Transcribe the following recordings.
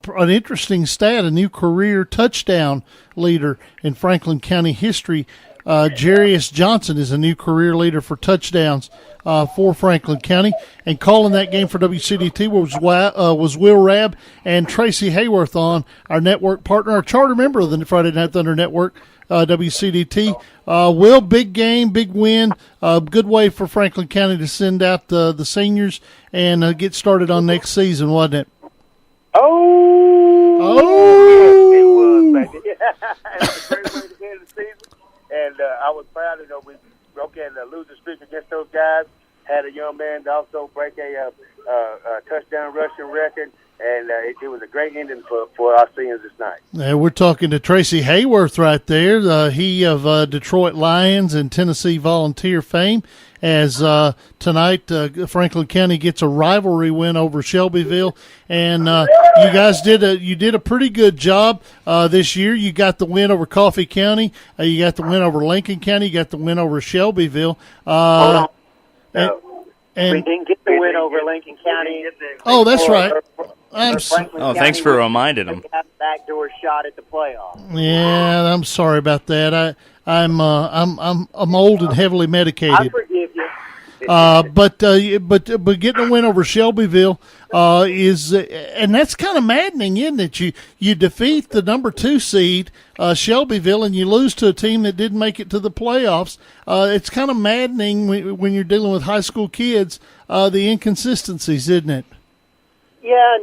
an interesting stat, a new career touchdown leader in Franklin County history. Jarius Johnson is a new career leader for touchdowns for Franklin County. And calling that game for WCDT was Will Rabb and Tracy Hayworth on our network partner, our charter member of the Friday Night Thunder Network, WCDT. Will, big game, big win, good way for Franklin County to send out the seniors and get started on next season, wasn't it? Oh, it was, baby. It was a great way to end the season, and I was proud to know we broke in the losing streak against those guys. Had a young man to also break a touchdown rushing record, and it was a great ending for our seniors this night. We're talking to Tracy Hayworth right there, he of Detroit Lions and Tennessee Volunteer fame, as tonight Franklin County gets a rivalry win over Shelbyville, and you guys did a pretty good job this year. You got the win over Coffee County, you got the win over Lincoln County, you got the win over Shelbyville. And we didn't get the win over Lincoln County. Oh, that's right. Thanks for reminding them. Backdoor shot at the playoffs. Yeah, I'm sorry about that. I'm old and heavily medicated. I forgive you. But getting a win over Shelbyville is and that's kind of maddening, isn't it? You defeat the number 2 seed Shelbyville and you lose to a team that didn't make it to the playoffs. It's kind of maddening when you're dealing with high school kids, the inconsistencies, isn't it? Yeah,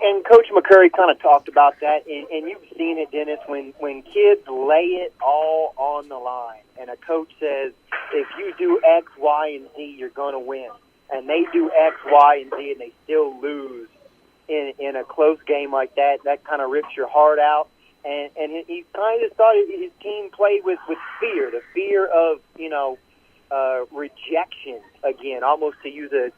and Coach McCurry kind of talked about that, and you've seen it, Dennis, when kids lay it all on the line, and a coach says, if you do X, Y, and Z, you're going to win. And they do X, Y, and Z, and they still lose in a close game like that. That kind of rips your heart out. And he kind of thought his team played with fear, the fear of, rejection again, almost to use a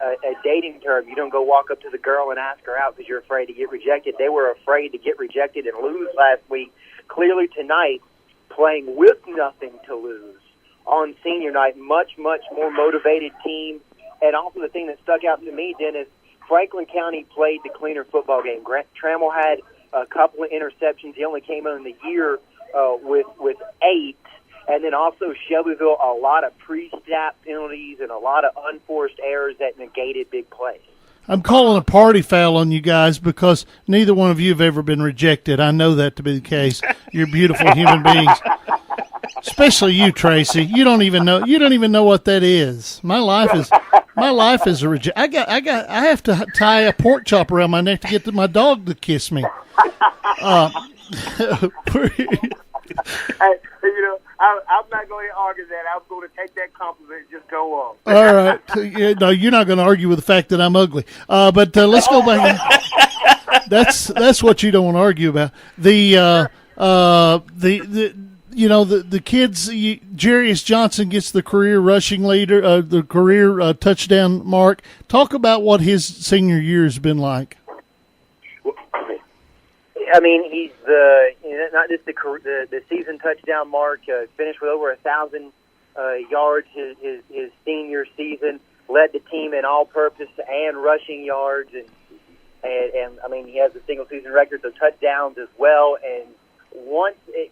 dating term. You don't go walk up to the girl and ask her out because you're afraid to get rejected. They were afraid to get rejected and lose last week. Clearly tonight, playing with nothing to lose on senior night, much, much more motivated team. And also the thing that stuck out to me, Dennis, Franklin County played the cleaner football game. Grant Trammell had a couple of interceptions. He only came in the year with 8. And then also Shelbyville, a lot of pre-snap penalties and a lot of unforced errors that negated big plays. I'm calling a party foul on you guys because neither one of you have ever been rejected. I know that to be the case. You're beautiful human beings, especially you, Tracy. You don't even know what that is. My life is a rejection. I have to tie a pork chop around my neck to get my dog to kiss me. I'm not going to argue that. I'm going to take that compliment and just go on. All right. No, you're not going to argue with the fact that I'm ugly. But let's go back. That's what you don't want to argue about. The kids. Jarius Johnson gets the career rushing leader, the career touchdown mark. Talk about what his senior year has been like. I mean, he's not just the season touchdown mark. Finished with over 1,000 yards his senior season. Led the team in all-purpose and rushing yards, and I mean he has a single season record of touchdowns as well. And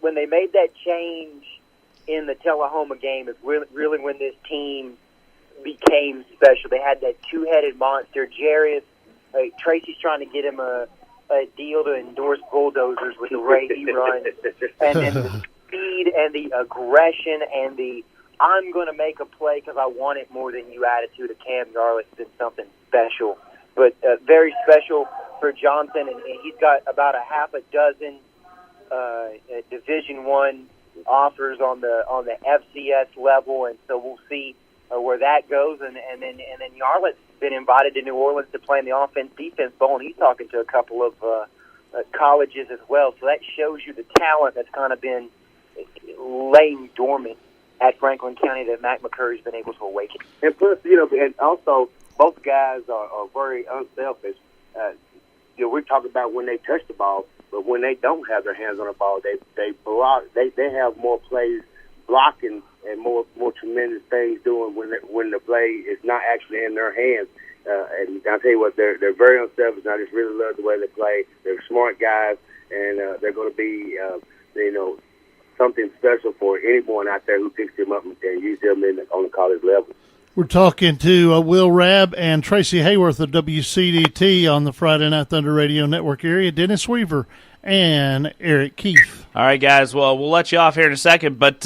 when they made that change in the Tullahoma game, is really when this team became special. They had that two-headed monster, Jarius. Tracy's trying to get him a deal to endorse bulldozers with the way he runs, and then the speed and the aggression and the I'm going to make a play because I want it more than you attitude of Cam Garlick's been something special, but very special for Johnson, and he's got about a half a dozen Division I offers on the FCS level, and so we'll see where that goes, and then Yarlett's been invited to New Orleans to play in the offense-defense bowl, and he's talking to a couple of colleges as well. So that shows you the talent that's kind of been laying dormant at Franklin County that Matt McCurry's been able to awaken. And plus, and also both guys are very unselfish. We're talking about when they touch the ball, but when they don't have their hands on the ball, they block. They have more plays blocking and more tremendous things doing when the play is not actually in their hands. And I'll tell you what, they're very unselfish. And I just really love the way they play. They're smart guys, and they're going to be something special for anyone out there who picks them up and use them on the college level. We're talking to Will Rabb and Tracy Hayworth of WCDT on the Friday Night Thunder Radio Network area, Dennis Weaver and Eric Keith. All right, guys. Well, we'll let you off here in a second, but